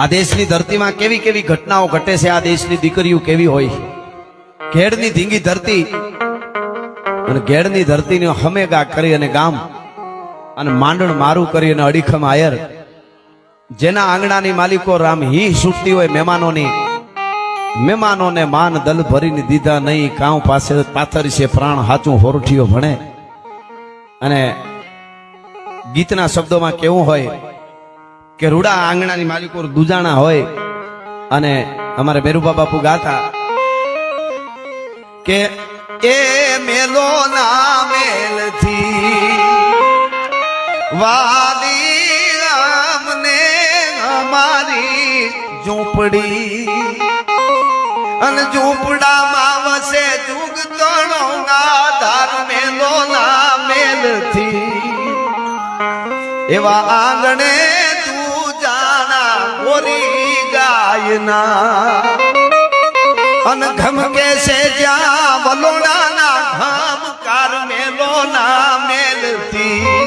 આ દેશની ધરતીમાં કેવી કેવી ઘટનાઓ ઘટે છે, આ દેશની દીકરીઓ કેવી હોય. ઘેડની ધીંગી ધરતી અને ઘેડની ધરતીને હમેગા કરી અને ગામ અને માંડણ મારું કરી અને અડીખમ આયર, જેના આંગણાની માલિકો રામ હી છૂટતી હોય મહેમાનોની, મહેમાનોને માન દલ ભરીને દીધા નહીં, કાઉ પાસે પાથર છે પ્રાણ હાચું હોરઠીઓ ભણે. અને ગીતના શબ્દોમાં કેવું હોય કે રૂડા આંગણાની માલિકો દુજાણા હોય. અને અમારે મેરુબા બાપુ ગાતા કે એ મેલો ના મેલથી વાલી આમને અમારી ઝૂંપડી, અને ઝૂંપડામાં વસે જુગ તણોના ધાર મેલો ના મેલથી, એવા આંગણે તું જાણા ગોરી ગાયના, અને ઘમકે છે જ્યાં વલોડાના ઘમકાર મેલો ના મેલથી,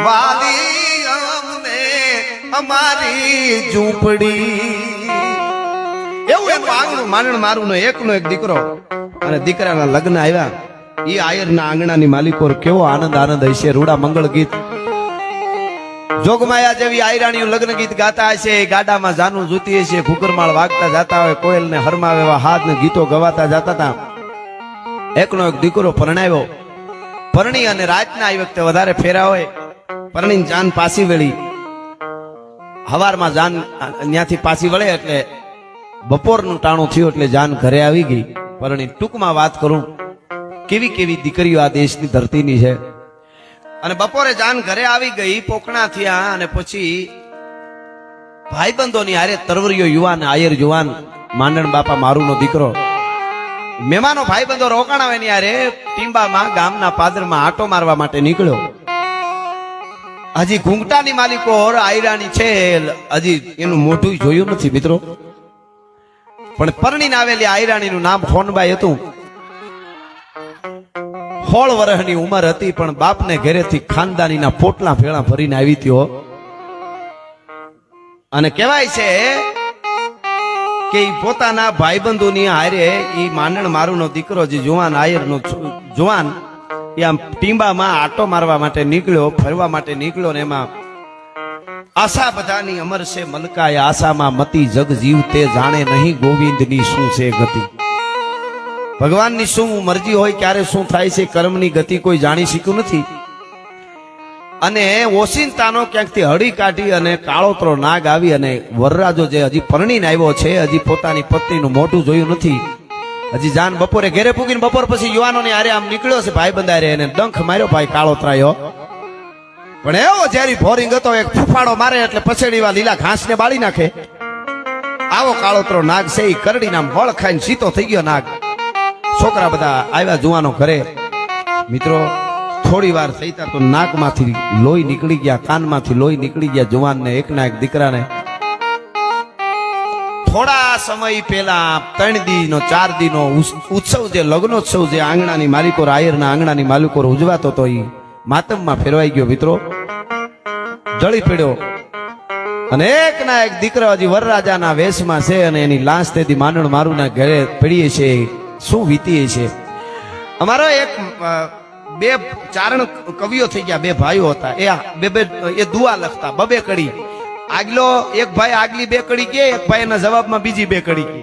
વાલી અમને અમારી ઝૂંપડી. એવું એનું આંગણું માંડણ મારું નો એકનો એક દીકરો, અને દીકરાના લગ્ન આવ્યા. ઈ આયરના આંગણાની માલિકો કેવો આનંદ આનંદ હશે. રૂડા મંગળ ગીત જોગમાયા જેવી આયરાણીઓ લગ્ન ગીત ગાતા હશે, ગાડામાં જાનું જૂતી હશે, ઘુકરમાળ વાગતા જતા હોય, કોયલ ને હરમાવે એવા હાથ ને ગીતો ગવાતા જતા હતા. એકનો એક દીકરો પરણાવ્યો. પરણી અને રાતના આવી વખતે વધારે ફેરા હોય, પરણીને જાન પાછી વળી. હવારમાં જાન ત્યાંથી પાછી વળે એટલે બપોરનું ટાણું થયું એટલે જાન ઘરે આવી ગઈ. પરણી ટૂંકમાં વાત કરું, કેવી કેવી દીકરીઓ આ દેશની ધરતીની છે. અને બપોરે જાન ઘરે આવી ગઈ, પોકણા થયા, અને પછી ભાઈબંધોની હારે તરવરીયો યુવાન, આયર યુવાન, માંડણ બાપા મારું નો દીકરો, મહેમાનો ભાઈબંધો રોકાણા હોય ની હારે ટીંબામાં ગામના પાદરમાં આટો મારવા માટે નીકળ્યો. હજી ઘૂંઘટાની માલિકો આયરાની છે, હજી એનું મોઢું જોયું નથી મિત્રો. પણ પરણીને આવેલી આયરાણીનું નામ હોનબાઈ હતું. 16 વર્ષની ઉંમર હતી, પણ બાપને ઘરેથી ખાનદાનીના પોટલા ભેળા ભરીને આવી હતી. અને કહેવાય છે કે પોતાના ભાઈબંધોની હારે ઈ માંડણ મારુનો દીકરો, જે જુવાન આયરનો જુવાન, એ આમ ટીંબામાં આટો મારવા માટે નીકળ્યો, ફરવા માટે નીકળ્યો. ને એમાં આશા બધાની અમર છે મલકાય, આશામાં મતી જગ જીવતે જાણે નહીં ગોવિંદની શું છે ગતિ. ભગવાનની શું મરજી હોય, ક્યારે શું થાય છે, કર્મની ગતિ કોઈ જાણી શક્યું નથી. અને ઓશિંતાનો ક્યાંકથી હળી કાઢી અને કાળોતરો નાગ આવી, અને વરરાજો જે હજી પરણીને આવ્યો છે, હજી પોતાની પત્નીનું મોઢું જોયું નથી. હજી જાન બપોરે ઘેરે પૂગીને બપોર પછી યુવાનોની હારે આમ નીકળ્યો છે, ભાઈબંધ હારે, એને ડંખ માર્યો ભાઈ કાળોતરાયો. પણ એવો જ્યારે ભોરિંગ હતો, એક ફૂફાડો મારે એટલે પછેડીવા લીલા ઘાસને બાળી નાખે. આવો કાળોતરો નાગ છે. એ કરડીને આમ વળ ખાઈને સીતો થઈ ગયો નાગ. છોકરા બધા આવ્યા જુવાનો ઘરે. મિત્રો થોડી વાર થઈ તો નાકમાંથી લોહી નીકળી ગયા, કાનમાંથી લોહી નીકળી ગયા જુવાનને, એકના એક દીકરાને. થોડા સમય પહેલા 3 દીનો 4 દીનો ઉત્સવ, જે લગ્નોત્સવ જે આંગણાની માલિકો, આયરના આંગણાની માલિકો ઉજવાતો હતો, એ માતમમાં ફેરવાઈ ગયો મિત્રો, જળી પડ્યો. અને એકના એક દીકરો હજી વરરાજાના વેશમાં છે, અને એની લાશ તેથી માંડણ મારુના ઘરે પડીએ છે. શું વીતીએ છે. અમારો એક 2 ચારણ કવિઓ થઈ ગયા, 2 ભાઈઓ હતા. એ દુઆ લખતા, 2 કડી. આગલો એક ભાઈ આગલી 2 કડી કે, એક ભાઈ એના જવાબમાં બીજી 2 કડી કે.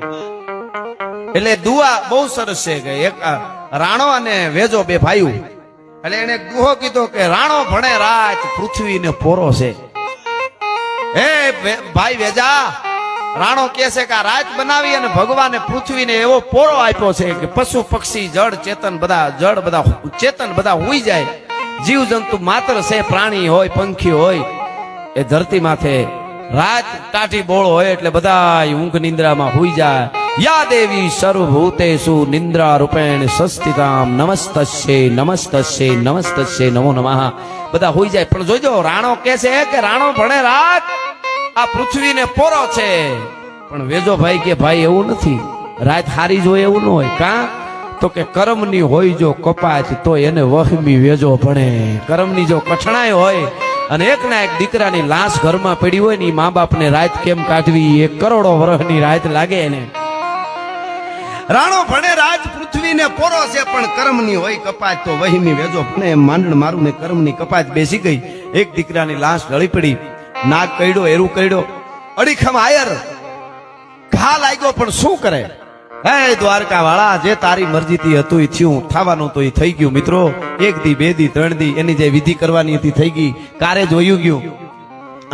એટલે દુઆ બહુ સરસ છે કે એક રાણો અને વેજો 2 ભાઈઓ. એટલે એને દુહો કીધો કે રાણો ભણે રાત પૃથ્વીને પોરો છે. હે ભાઈ વેજા, રાણો કે છે કે આ રાત બનાવી અને ભગવાને પૃથ્વીને એવો પોરો આપ્યો છે કે પશુ પક્ષી જળ ચેતન બધા હુઈ જાય. જીવ જંતુ માત્ર છે, પ્રાણી હોય, પંખી હોય, એ ધરતી માથે રાત ટાઢી બોળો હોય એટલે બધા ઊંઘ નિંદ્રામાં હુઈ જાય. યા દેવી સર્વભૂતેષુ નિંદ્રા રૂપેણ સંસ્થિતામ નમસ્તસ્યે નમસ્તસ્યે નમસ્તસ્યે નમો નમઃ. બધા હુઈ જાય. પણ જોજો, રાણો કે છે કે રાણો ભણે રાત આ પૃથ્વીને પોરો છે. પણ વેજો ભાઈ કે ભાઈ એવું નથી, રાત હારી જોઈએ એવું ન હોય. કા તો કે કર્મની હોય જો કપાત તો એને વહમી વેજો ભણે. કર્મની જો કઠણાઈ હોય અને એક ના એક દીકરાની લાશ ઘરમાં પડી હોય ને ઈ મા બાપને રાત કેમ કાઢવી, 1 કરોડો વર્ષની રાત લાગે એને. રાણો ભણે રાજ પૃથ્વીને પોરો છે, પણ કર્મની હોય કપાત તો વહીમી વેજો ભણે. એમ માંડણ મારું ને કર્મની કપાત બેસી ગઈ. એક દીકરાની લાશ ઢળી પડી, નાગ કઈડો, એરું કઈડો, અડીખમ આયર ઘા લાગ્યો, પણ શું કરે? હે દ્વારકા વાળા, જે તારી મરજીથી હતું એ થયું, થવાનું તો એ થઈ ગયું. મિત્રો 1 દી 2 દી 3 દી એની જે વિધિ કરવાની હતી થઈ ગઈ, કારે જોયું ગયું.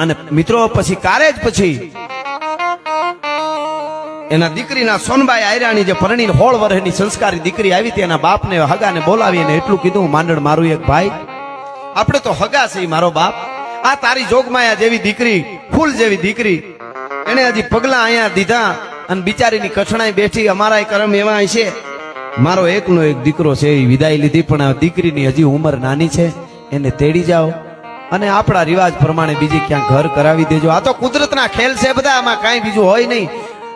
અને મિત્રો પછી કારે જ પછી એના દીકરીના સોનબાઈ આયરાણી જે પરણી 16 વર્ષની સંસ્કારી દીકરી આવી હતી, એના બાપને હગાને બોલાવી અને એટલું કીધું, માંડણ મારું એક ભાઈ, આપણે તો હગા છે મારો બાપ, આ તારી જોગમાયા જેવી દીકરી, ફૂલ જેવી દીકરી, એને હજી પગલા અહીંયા દીધા અને બિચારીની કઠણાઈ બેઠી, અમારા કર્મ એવા છે. મારો એકનો એક દીકરો છે, એ વિદાય લીધી, પણ આ દીકરીની હજી ઉંમર નાની છે, એને તેડી જાઓ અને આપણા રિવાજ પ્રમાણે બીજી ક્યાં ઘર કરાવી દેજો. આ તો કુદરતના ખેલ છે બધા, આમાં કાંઈ બીજું હોય નહીં.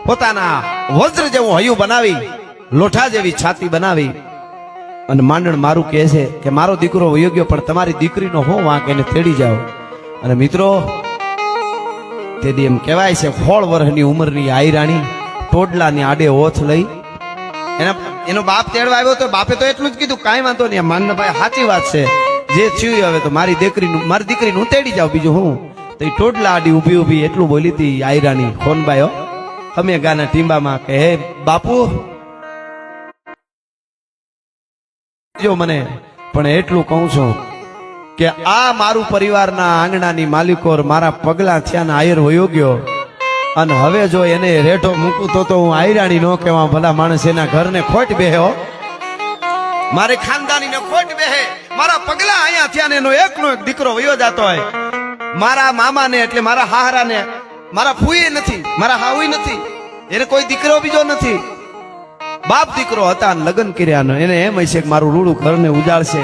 પોતાના વજ્ર જેવું હૈયું બનાવી, લોઠા જેવી છાતી બનાવી અને માંડણ મારું કહે છે કે મારો દીકરો વયો ગયો, પણ તમારી દીકરીનો હો વાંક, એને તેડી જાઓ. અને મિત્રો તેથી એમ કહેવાય છે 16 વર્ષની ઉંમરની આયરાણી ટોડલાની આડે ઓથ લઈ એનો બાપ તેડવા આવ્યો તો બાપે તો એટલું જ કીધું, કાંઈ વાંધો નહીં માનભાઈ, સાચી વાત છે, જે થયું હવે તો મારી દીકરીનું તેડી જાવ, બીજું હું. તો એ ટોડલા આડી ઊભી ઊભી એટલું બોલી હતી આયરાણી ખોનબાઈઓ અમે ગાના ટીંબામાં કે હે બાપુ જો મને, પણ એટલું કહું છું કે આ મારું પરિવારના આંગણાની માલિકો મારા પગલા થયા ને આયર વયો ગયો, અને હવે જો એને રેઠો મૂકું તો હું આયરાણી નો કહેવા, ભલા માણસ એના ઘરને ખોટ બેહ્યો, મારે ખાનદાની ને ખોટ બેહે, મારા પગલા અહીંયા થયા ને એનો એકનો એક દીકરો વયો જતો હોય, મારા મામાને એટલે મારા હાહરાને મારા ફૂઈ નથી, મારા હાઉઈ નથી, એને કોઈ દીકરો બીજો નથી, બાપ દીકરો હતા ને લગ્ન કર્યા, એને એમ હશે કે મારું રૂડું ઘરને ઉજાડશે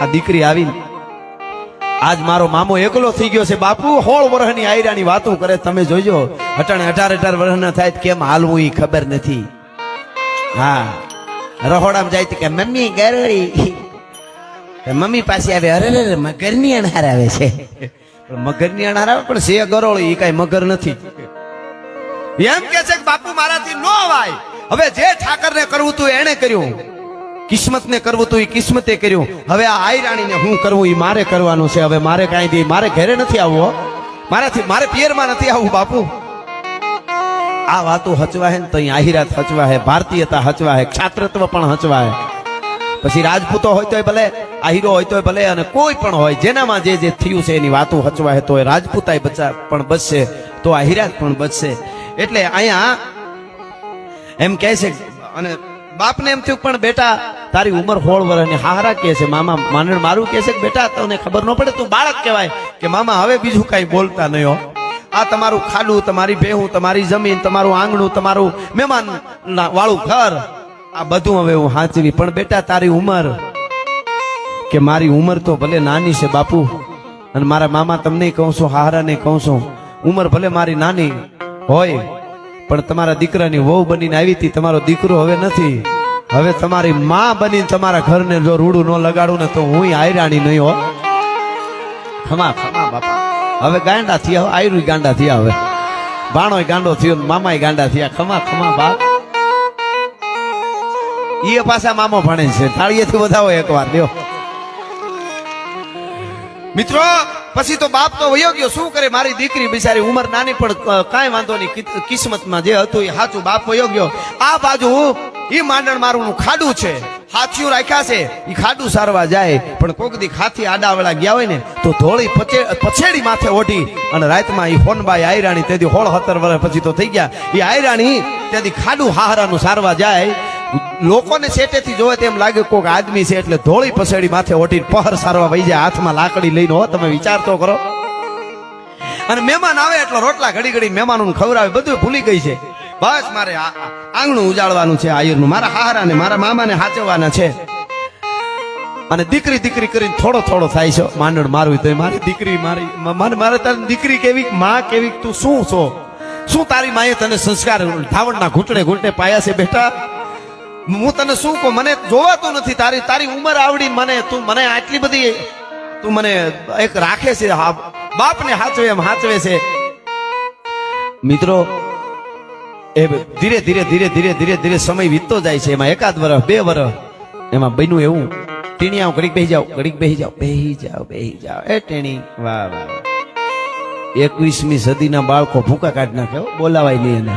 આ દીકરી આવીને. આજ મારો મામો એકલો થઈ ગયો છે. બાપુ 16 વર્ષની આયરાની વાતો કરે, તમે જોજો, 18 વર્ષના થાય કેમ હાલવું એ ખબર નથી. હા, રહોડામાં જાય કે મમ્મી ગરોળી, મમ્મી પાસે આવે, અરે મગરની અણહાર આવે છે, મગરની અણહાર આવે પણ છે ગરોળી, એ કઈ મગર નથી. એમ કે છે કે બાપુ મારાથી નો અવાય, હવે જે ઠાકર ને કરવું તું એને કર્યું, કિસ્મત ને કરવું તું એ કિસ્મતે કર્યું, હવે આ આયરાણીને હું કરવું એ મારે કરવાનું છે. હવે મારે કાંઈ દે, મારે ઘરે નથી આવવું, મારે પિયરમાં નથી આવવું. બાપુ આ વાતો હચવા હે ને તો આહિરાત હચવા હે, ભારતીયતા હચવા હે, ક્ષાત્રત્વ પણ હચવા હે. પછી રાજપૂતો હોય તોય ભલે, આહિરો હોય તોય ભલે, અને કોઈ પણ હોય જેનામાં જે થયું છે એની વાતો હચવા હે, તો એ રાજપૂતાય પણ બચશે, તો આહિરાત પણ બચશે. એટલે અહીંયા એમ કહે છે, અને બાપને એમ થયું પણ બેટા તારી ઉંમર 16 વર્ષની, હારા કહે છે મામા, માંડણ મારું કહે છે કે બેટા તને ખબર ન પડે, તું બાળક કહેવાય, કે મામા હવે બીજું કઈ બોલતા નહીં હો, આ તમારું ખાડું, તમારી ભેહું, તમારી જમીન, તમારું આંગણું, તમારું મહેમાન વાળું ઘર, આ બધું હવે હું હાચવી, પણ બેટા તારી ઉંમર, કે મારી ઉંમર તો ભલે નાની છે બાપુ, અને મારા મામા તમને કહું છું, હારાને કહું છું, ઉંમર ભલે મારી નાની હોય, પણ તમારા દીકરાની વહુ બનીને આવી હતી, તમારો દીકરો હવે નથી, હવે તમારી માં બનીને તમારા ઘરને જો રૂડું ન લગાડું ને તો હું આયરાણી નહીં હો. ખમા ખમા બાપા, હવે ગાંડા થયા, આયરું ગાંડા થયા, હવે ભાણોય ગાંડો થયો, મામાય ગાંડા થયા. ખમા ખમા બાપ, એ પાછા મામો ભણે છે, થાળીએથી વધાવો એકવાર લ્યો. મિત્રો પછી તો બાપ તો વયો ગયો, શું કરે, મારી દીકરી બિચારી ઉંમર નાની, પણ કાંઈ વાંધો નહીં, કિસ્મતમાં જે હતું એ સાચું, બાપ વયો ગયો. આ બાજુ ઈ માંડણ મારું ખાડું છે, હાથીઓ રાખ્યા છે, ઈ ખાડું સારવા જાય, પણ કોક દી હાથી આડાવડા ગયા હોય ને તો ધોળી પછેડી માથે ઓઢી અને રાતમાં ઈ હોનબાઈ આયરાણી, તેથી 16-17 વર્ષ પછી તો થઈ ગયા, ઈ આયરાણી ત્યાંથી ખાડું હાહરાનું સારવા જાય, લોકોને સેટેથી જોવે તેમ લાગે કોક આદમી છે, એટલે ધોળી પસેડી માથે ઓઢી પહર સારવા વહી જાય, હાથમાં લાકડી લઈને. હો, તમે વિચાર તો કરો. અને મહેમાન આવે એટલે રોટલા ઘડી ઘડી મહેમાનોને ખવડાવે, બધું ભૂલી ગઈ છે, બસ મારે આંગણું ઉજાડવાનું છે આયરનું, મારા હાહરાને મારા મામાને હાચવવાના છે. અને દીકરી કરીને થોડો થાય છે માંડણ મારું, તો મારી દીકરી, મારે તારી દીકરી કેવી, માં કેવી, તું શું છો, શું તારી માએ તને સંસ્કાર ધાવણના ઘૂંટડે પાયા છે બેટા, હું તને શું કહું, મને જોવાતું નથી, તારી ઉંમર આવડી, મને તું મને આટલી બધી તું મને એક રાખે છે, બાપને હાચવે એમ હાચવે છે. મિત્રો એ ધીરે ધીરે ધીરે ધીરે ધીરે ધીરે સમય વીતતો જાય છે. એમાં 1 વર્ષ 2 વર્ષ એમાં બન્યું એવું, ટીણી આવ ઘડીક બેહી જાઓ, ઘડીક બેહી જાઓ, બેહી જાઓ, બેહી જાઓ. એ ટીણી વાહ વાહ. 21મી સદીના બાળકો ભૂકા કાઢ નાખે, બોલાવાય નહીં એને.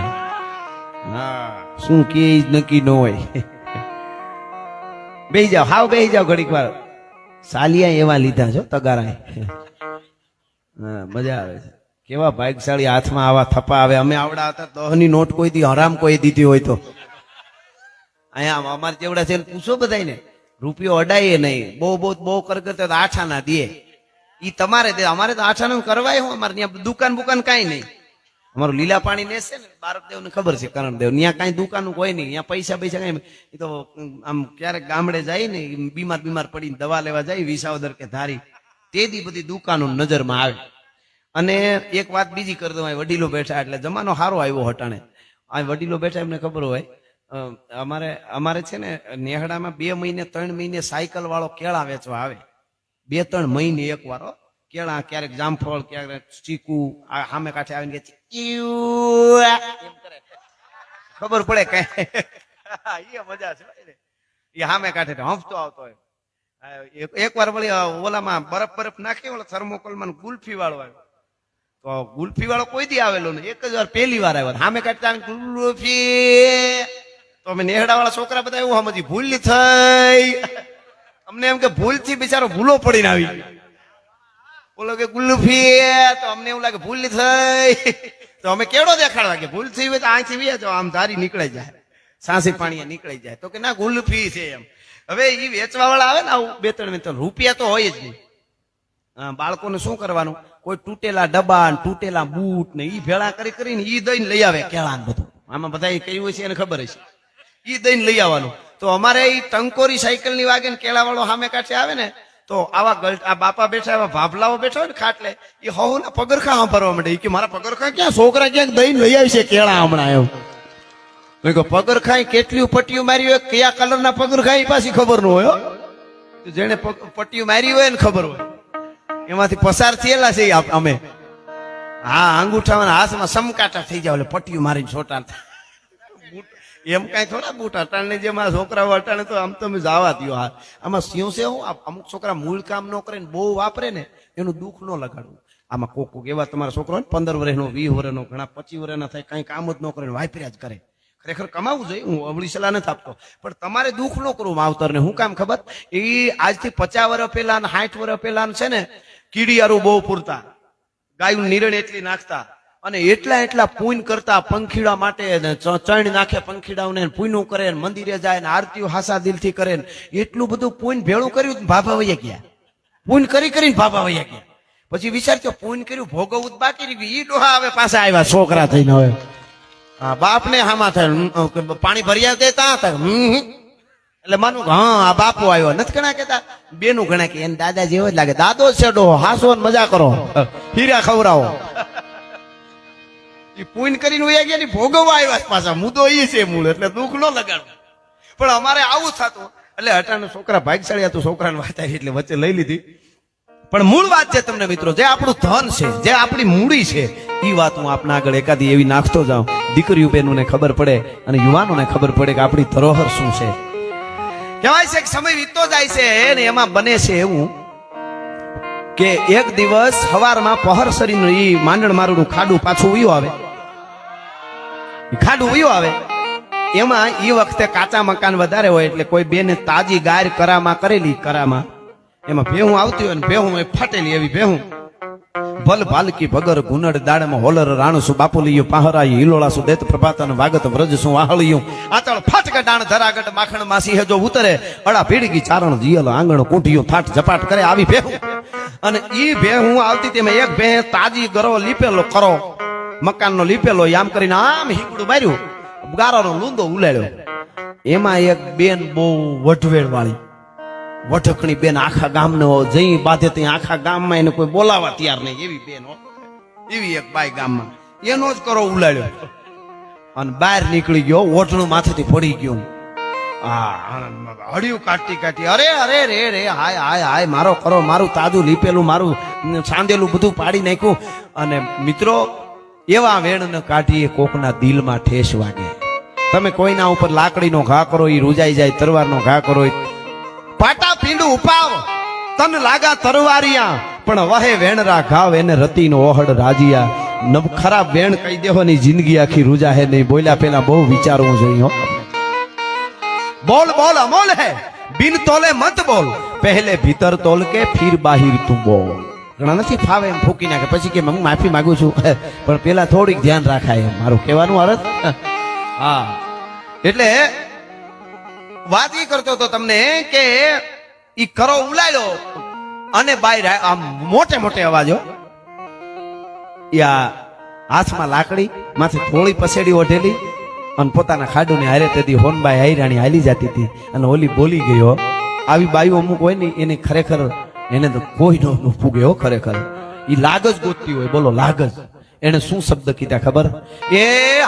હા, શું કે નક્કી ન હોય. બેહી જાઓ, હાવ બેહી જાઓ ઘડીક વાર. સાલિયા એવા લીધા છો તગારા. હા, મજા આવે છે. કેવા ભાગ્યશાળી હાથમાં આવા થપ્પા આવે. અમે આવડા હતા 10ની નોટ કોઈ દી હરામ કોઈ દીધી હોય તો અહીંયા અમારે જેવડા છે પૂછો બધાને, રૂપિયો અડાય નહીં. બહુ કરતા તો આઠાના દે. ઈ તમારે દે, અમારે તો આઠાનું કરવાય હું. અમારે ત્યાં દુકાન બુકાન કાંઈ નહીં. અમારું લીલા પાણી ને છે ને બારકદેવ ને ખબર છે, કરણદેવ, ત્યાં કાંઈ દુકાનું કોઈ નહીં. ત્યાં પૈસા કઈ. એ તો આમ ક્યારેક ગામડે જાય ને બીમાર પડીને દવા લેવા જાય વિસાવદર કે ધારી, તેથી બધી દુકાનો નજરમાં આવે. અને એક વાત બીજી કરી દઉં, વડીલો બેઠા એટલે જમાનો સારો આવ્યો હટાણે. આ વડીલો બેઠા એમને ખબર હોય, અમારે છે ને નેહડામાં 2 મહિને 3 મહિને સાયકલ વાળો કેળા વેચવા આવે. 2-3 મહિને એક વાર કેળા, ક્યારેક જામફળ, ક્યારેક ચીકુ. આ સામે કાંઠે આવીને કે એમ કરે, ખબર પડે કઈ. એ મજા છે એ સામે કાંઠે હંફતો આવતો હોય. એક વાર વળી ઓલામાં બરફ નાખી, ઓલા થર્મોકોલમાં ગુલ્ફી વાળો આવ્યો. તો ગુલ્ફી વાળો કોઈ દી આવેલો ને, એક જ વાર પહેલી વાર આવ્યો. સામે કાઢતા ગુલ્ફી. તો અમે નેહડા વાળા છોકરા બધા એવું સમજી ભૂલ થઈ. અમને એમ કે ભૂલ થી બિચારો ભૂલો પડીને આવી. બોલો કે ગુલ્ફી, તો અમને એવું લાગે ભૂલ થઈ. તો અમે કેવડો દેખાડવા કે ભૂલ થઈ હોય તો અહીંથી વે તો આમ ધારી નીકળી જાય, સાંસી પાણી નીકળી જાય. તો કે ના ગુલ્ફી છે એમ. હવે એ વેચવા વાળા આવે ને આવું 2-3 રૂપિયા તો હોય જ નહીં. બાળકોને શું કરવાનું, કોઈ તૂટેલા ડબ્બા ને તૂટેલા બૂટ ને ઈ ભેળા કરીને ઈ દઈને લઈ આવે કેળા ને બધું. આમાં બધા કયું હોય છે એને ખબર છે. ઈ દઈને લઈ આવવાનું. તો અમારે ઈ ટંકોરી સાયકલ ની વાગે ને કેળા વાળો સામે કાંઠે આવે ને, તો આવા આ બાપા બેઠા, એવા ભાભલાઓ બેઠા હોય ને ખાટલે, એ હહુના પગરખા સાંભળવા માંડે કે મારા પગરખા ક્યાં, છોકરા ક્યાંક દઈને લઈ આવી છે કેળા હમણાં. એમ પગરખા કેટલી પટ્ટીઓ મારી હોય, કયા કલરના પગરખા એ પાછી ખબર ન હોય. જેને પટ્ટીઓ મારી હોય ને ખબર હોય, એમાંથી પસાર થયેલા છે અમે. હા, અંગૂઠાના હાથમાં સમકાટા થઈ જાય, પટ્ટીઓ મારીને છોટા. એમ કઈ થોડા બૂટ અટાણે જે મારા છોકરાઓ અટાણે તો આમ તમે જવા દો. હા, આમાં શું છે, અમુક છોકરા મૂળ કામ ન કરે ને બહુ વાપરે ને એનું દુઃખ ન લગાડવું. આમાં કોક એવા તમારા છોકરો 15 વર્ષનો, 20 વર્ષનો, ઘણા 25 વર્ષના થાય, કઈ કામ જ ન કરે, વાપર્યા જ કરે. ખરેખર કમાવું જોઈએ, હું અવળી સલાહ નથી આપતો, પણ તમારે દુઃખ ન કરવું માવતરને. હું કામ ખબર, એ આજથી 50 વર્ષ પહેલા ને 60 વર્ષ પહેલા છે ને કીડિયારું બહુ પૂરતા, ગાયું નિરણ એટલી નાખતા, અને એટલા પૂન કરતા પંખીડા માટે, ચણ નાખે પંખીડાઓને, પૂનું કરે, મંદિરે જાય ને આરતીઓ હાસા દિલથી કરે. એટલું બધું પૂન ભેળું કર્યું, ભાભા વૈયા ગયા. પૂન કરીને ભાભા વૈયા ગયા. પછી વિચારજો પૂન કર્યું, ભોગવવું બાકી રહી ગયું. ઈ ડોહા હવે પાછા આવ્યા છોકરા થઈને. હવે હા, બાપ ને હામાં થાય, પાણી ભર્યા દેતા હતા. એટલે માનું હા આ બાપુ આવ્યો નથી. ઘણા કેતા બેનું ઘણા કે એને દાદા જેવો જ લાગે. દાદો છે ડોહો, હાસો મજા કરો, હીરા ખવડાવો. એ પૂન કરીને વયા ગયા, ભોગવવા આવ્યા પાછા. મુદ્દો એ છે મૂળ, એટલે દુઃખ ન લગાડવું. પણ અમારે આવું થતું, એટલે હટાના છોકરા ભાગ્યશાળી હતું, છોકરાને વાત આવી એટલે વચ્ચે લઈ લીધી. પણ મૂળ વાત છે તમને મિત્રો, જે આપણું ધન છે, જે આપણી મૂડી છે, એ વાત હું આપના આગળ એકાદી એવી નાખતો જાઉં, દીકરીઓ બહેનોને ખબર પડે અને યુવાનોને ખબર પડે કે આપણી ધરોહર શું છે. કહેવાય છે કે સમય વીતતો જાય છે ને એમાં બને છે એવું કે એક દિવસ સવારમાં પહરસરીનું ઈ માંડણ મારું ખાડું પાછું ઉયું આવે. ખાડું ઉયું આવે એમાં એ વખતે કાચા મકાન વધારે હોય, એટલે કોઈ બેને તાજી ગાય કરામાં કરેલી, કરામાં એમાં ભેહું આવતી હોય ને ભેહું એ ફાટેલી એવી ભેહું. ભલ ભાલકી ભગર ગુનડ દાડમાં હોલર રાણસુ બાપુલિયું પાહરાયું હિલોળાસુ દેત પ્રભાતન વાગત વ્રજસું વાહળિયું આતળ ફાટક ડાણ ધરાગટ માખણ માસી હેજો ઉતરે અડા પીડગી ચારણ જીયલ આંગણ કૂંઠિયું થાટ ઝપાટ કરે આવી ભેહું. અને ઈ ભેહું આવતી તેમાં એક ભે તાજી ગરો લીપેલો કરો, મકાનનો લીપેલો, આમ કરીને આમ હીકડું માર્યું, ગારાનો લૂંદો ઉલાડ્યો. એમાં એક બેન બહુ વઢવેડ વાળી, વઢકણી બેન, આખા ગામને જઈ બાધે ત્યાં આખા ગામમાં એને કોઈ બોલાવા તૈયાર નહીં એવી બેન, એવી એક બાઈ ગામમાં, એનો જ કરો ઉલાડ્યો અને બહાર નીકળી ગયો. ઓઢણું માથેથી પડી ગયો. હળિયું કાઢતી કાઢતી અરે અરે રે રે હાય હાય હાય મારો કરો મારું તાજું લીપેલું મારું સાંધેલું બધું પાડી નાખ્યું. અને મિત્રો એવા વેણ કાઢીએ કોકના દિલમાં ઠેસ વાગે. તમે કોઈના ઉપર લાકડીનો ઘા કરો ઈ રૂજાઈ જાય, તરવારનો ઘા કરો પાટા પીંડું ઉપાવ તન લાગા તરવારિયા પણ વહે વેણરા ઘાવ એને રતીનો ઓહડ રાજીયા. ખરાબ વેણ કહી દેવાની જિંદગી આખી રૂજા હે નહીં. બોલ્યા પેલા બહુ વિચારવું જોઈએ. બોલ બોલ અમોલ હે બિન તોલે મત બોલ, પહેલે ભીતર તોલ કે ફિર બાહિર તું બોલ. ઘણા નથી ફાવે એમ ફૂકી નાખે પછી કે હું માફી માંગુ છું, પણ પેલા થોડીક ધ્યાન રાખાય એમ મારું કહેવાનું અર્થ. હા એટલે વાત ઈ કરતો હતો તમને કે ઈ કરો ઉલાયો અને બાય આમ મોટે મોટે અવાજો યા હાથમાં લાકડી માથે થોડી પસેડી ઓઢેલી અને પોતાના ખાડુને હારે તેથી હોનબાઈ આયરાણી હાલી જતી હતી અને ઓલી બોલી ગયો. આવી બાયું અમુક હોય ને એને ખરેખર એને તો કોઈ નો ફૂગે હો. ખરેખર ઈ લાગ જ ગોતતી હોય. બોલો લાગ જ. એને શું શબ્દ કીધા ખબર? એ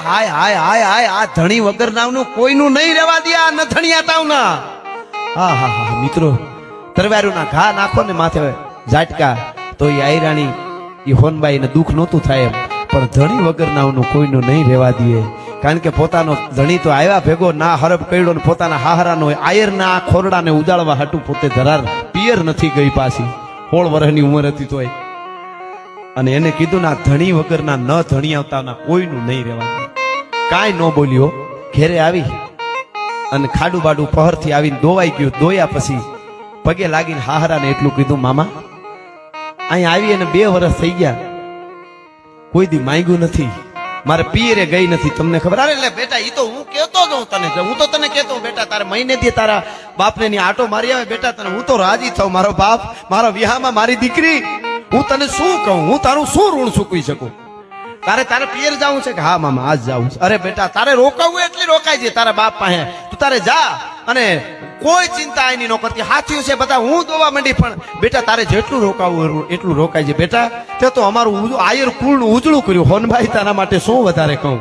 હાય હાય હાય હાય આ ધણી વગર નામનું કોઈનું નહીં રહેવા દે આ નથણિયા તાવના. હા હા હા મિત્રો તરવારુના ઘા નાખો ને માથે ઝાટકા તો એ આયરાણી એ હોનબાઈ ને દુઃખ નહોતું થાય એમ, પણ ધણી વગર નામનું કોઈનું નહીં રહેવા દે. કારણ કે પોતાનો ધણી તો આવ્યા ભેગો ના હરબ કર્યો ને પોતાના હાહરાનો આયરના આ ખોરડાને ઉજાળવા હાટું પોતે ધરાર પિયર નથી ગઈ પાછી. 16 વર્ષની ઉંમર હતી તોય. અને એને કીધું ના ધણી વગરના ન ધણી આવતાના કોઈનું નહીં રહેવાનું. કાંઈ ન બોલ્યો. ઘેરે આવી અને ખાડું બાડું પહરથી આવીને દોવાઈ ગયું. દોયા પછી પગે લાગીને હાહરાને એટલું કીધું મામા અહીં આવી અને 2 વર્ષ થઈ ગયા, કોઈ દી માંગ્યું નથી, મારે પિયરે ગઈ નથી. તમને ખબર? અરે એટલે બેટા ઈ તો હું કેતો જ તને, હું તો તને કેતો બેટા તારે મહિને દી તારા બાપને ની આટો મારી આવે બેટા તને હું તો રાજી થાઉં. મારો બાપ મારો વિહામાં મારી દીકરી, હું તને શું કહું? હું તારું શું ઋણ ચૂકવી શકું? તારે પિયર જાવું છે કે? હા મામા આજ જાવું છે. અરે બેટા તારે રોકાવું એટલી રોકાય છે તારા બાપ પાસે, તું તારે જા અને કોઈ ચિંતા એની ન કરતી. હાથીઓ છે બધા હું દોવા માંડી, પણ બેટા તારે જેટલું રોકાવું એટલું રોકાય છે બેટા. તે તો અમારું આયર કુળનું ઉજળું કર્યું. હોનભાઈ તારા માટે શું વધારે કહું?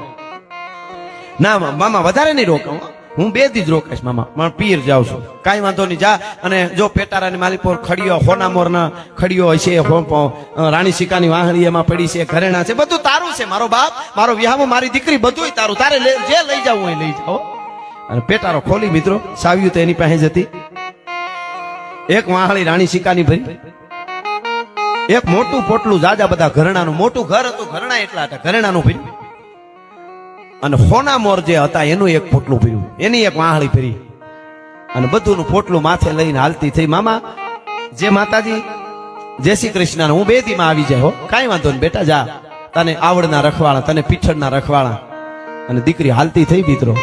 ના મામા વધારે નહીં રોકાવું, હું 2 દી જ રોકાઈશ મામા, પણ પિયર જાઉં છું. કાંઈ વાંધો નહીં જા. અને જો પેટારાની માલિકોર ખડીયો હોનામોરના ખડીયો હોય છે, રાણી સિકાની વાહણી એમાં પડી છે, ઘરેણા છે, બધું તારું છે. મારો બાપ મારો વિહામો મારી દીકરી બધું તારું. તારે જે લઈ જાવું હોય લઈ જાઓ. અને પેટારો ખોલી મિત્રો સાવ્યું તો એની પાસે જ હતી. એક વાહણી રાણી સિકાની ભરી, એક મોટું પોટલું જાજા બધા ઘરેણાનું મોટું ઘર હતું. ઘરેણા એટલા હતા. ઘરેણાનું ભર્યું અને હોના મોર જે હતા એનું એક પોટલું ભર્યું, એની એક વાહળી ભરી અને બધુંનું પોટલું માથે લઈને હાલતી થઈ. મામા જે માતાજી જય શ્રી કૃષ્ણ, હું 2 દીમાં આવી જાય હો. કાંઈ વાંધો નહીં બેટા જા, તને આવડના રખવાળા, તને પીછળના રખવાળા. અને દીકરી હાલતી થઈ મિત્રો.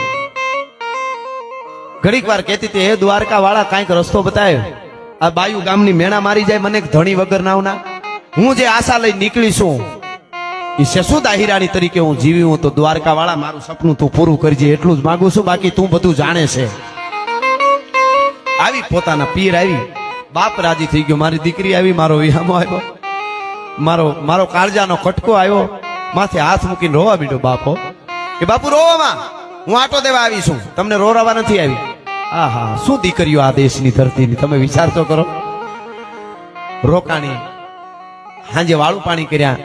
ઘડીક વાર કહેતી હતી હે દ્વારકા વાળા કાંઈક રસ્તો બતાવ્યો. આ બાયુ ગામની મેણા મારી જાય મને ધણી વગર નાવના. હું જે આશા લઈ નીકળી છું એ શેસુ દાહિરાણી તરીકે હું જીવી હું, તો દ્વારકા વાળા મારું સપનું તું પૂરું કરજે એટલું જ માંગુ છું, બાકી તું બધું જાણે છે. આવી પોતાના પીર આવી, બાપ રાજી થઈ ગયો. મારી દીકરી આવી, મારો વિહામો આવ્યો, મારો કાળજાનો કટકો આવ્યો. માથે હાથ મૂકીને રોવા મીડ્યો બાપો કે બાપુ રોવામાં હું આટો દેવા આવી છું, તમને રોરાવા નથી આવી. આહા શું દીકરીઓ આ દેશની ધરતીની, તમે વિચાર તો કરો. રોકાણી હાંજે વાળું પાણી કર્યા.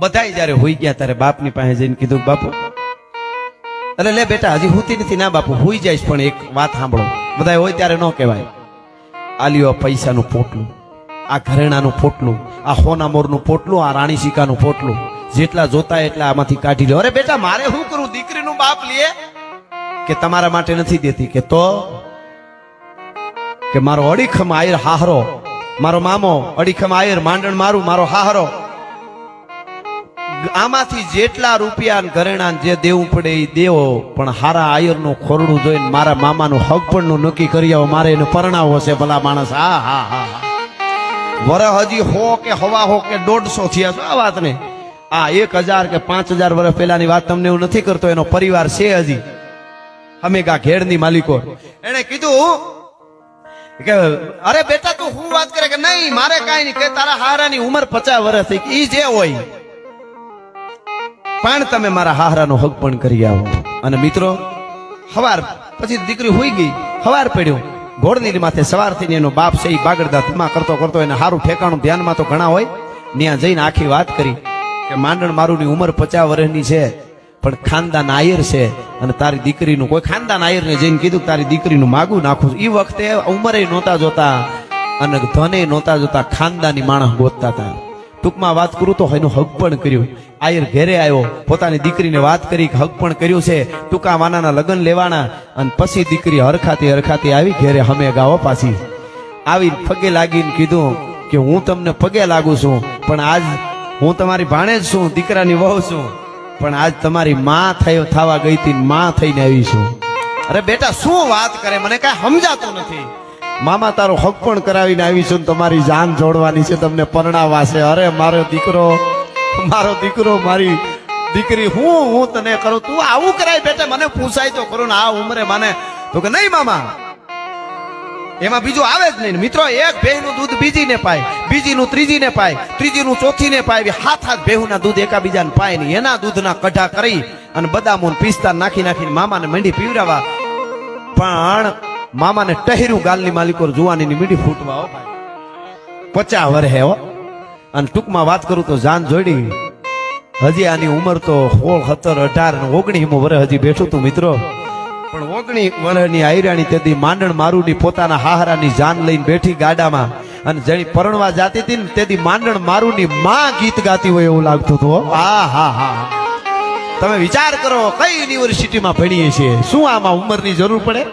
બધાય જયારે હોઈ ગયા ત્યારે બાપની પાસે જઈને કીધું બાપુ, અરે લે બેટા હજી હુતી નથી. ના બાપુ હુઈ જઈશ, પણ એક વાત સાંભળો. બધા હોય ત્યારે ન કહેવાય. આલ્યો પૈસાનું પોટલું, આ ઘરેણાનું પોટલું, આ હોના મોરનું પોટલું, આ રાણી સિકાનું પોટલું, જેટલા જોતા એટલા આમાંથી કાઢી લો. અરે બેટા મારે શું કરું? દીકરીનું બાપ લે કે તમારા માટે નથી દેતી કે તો કે મારો અડીખમ આયર હાહરો, મારો મામો અડીખમ આયર માંડણ મારું, મારો હાહરો, આમાંથી જેટલા રૂપિયા ઘરેણા જે દેવું પડે એ દેવો, પણ હારા આયરનું ખોરડું જોઈને મારા મામાનું હગપણનું નક્કી કરી આવો. મારે એને પરણાવો છે ભલા માણસ. હા હા હા વર હજી 100 કે 1.25 કે 150 થયા છે આ વાત ને. આ 1000 કે 5000 વર્ષ પહેલાની વાત તમને હું નથી કરતો. એનો પરિવાર છે હજી હમેગા ઘેડની માલિકો. એને કીધું કે અરે બેટા તું હું વાત કરે કે નહીં મારે કાંઈ નહીં, કે તારા હારાની ઉંમર 50 વર્ષ થઈ, ઈ જે હોય પણ તમે મારા હાહરાનો હક પણ કરી આવો. અને મિત્રો સવાર પછી દીકરી હોઈ ગઈ. હવાર પડ્યું ઘોડની માથે સવાર થઈને એનો બાપ છે એ બાગડદા ધમા કરતો કરતો એને સારું ઠેકાણું ધ્યાનમાં તો ઘણા હોય ત્યાં જઈને આખી વાત કરી કે માંડણ મારુની ઉંમર 50 વર્ષની છે પણ ખાનદાન આયર છે અને તારી દીકરીનું કોઈ ખાનદાન આયરને જઈને કીધું કે તારી દીકરીનું માગું નાખું એ વખતે ઉંમરે નહોતા જોતા અને ધને નહોતા જોતા ખાનદાની માણસ ગોતતા હતા ટૂંકમાં વાત કરું તો એનું હક પણ કર્યું આયર ઘેરે આવ્યો પોતાની દીકરીને વાત કરી કે હક પણ કર્યું છે ટૂંકા વાનાના લગ્ન લેવાના અને પછી દીકરી હરખાતી આવી ઘેરે હમે ગાવો પાછી આવી પગે લાગીને કીધું કે હું તમને પગે લાગુ છું પણ આજ હું તમારી ભાણેજ છું દીકરાની વહુ છું પણ આજ તમારી માં થવા ગઈ હતી માં થઈને આવી છું અરે બેટા શું વાત કરે મને કાંઈ સમજાતું નથી મામા તારો હક પણ કરાવીને આવી છું તમારી જાન જોડવાની છે તમને પરણાવવા છે અરે મારો દીકરો મારી દીકરી હું તને કરું તું આવું કરાય બેટા મને પૂછાય તો કરું ને આ ઉંમરે મને તો કે નહીં મામા એમાં બીજું આવે જ નહીં મિત્રો એક ભેહનું દૂધ બીજીને પાય બીજીનું ત્રીજીને પાય ત્રીજીનું ચોથીને પાય હાથ ભેહુના દૂધ એકાબીજાને પાય નહીં એના દૂધના કઢા કરી અને બદામો પિસ્તા નાખીને મામાને મંડી પીવડાવવા પણ મામાને ટહેરું ગાલની માલિકો જુવાનીની મીઠી ફૂટવા હો ભાઈ 50 વર્ષે હો અને ટૂંકમાં વાત કરું તો જાન જોડી હજી આની ઉંમર તો 16, 17, 18 19 વર્ષ હજી બેઠું તું મિત્રો પણ 19 વર્ષની આયરાણી તેથી માંડણ મારુની પોતાના હાહરાની જાન લઈને બેઠી ગાડામાં અને જેની પરણવા જાતી હતી ને તેથી માંડણ મારુની માં ગીત ગાતી હોય એવું લાગતું હતું હા તમે વિચાર કરો કઈ યુનિવર્સિટીમાં ભણીએ છીએ શું આમાં ઉંમરની જરૂર પડે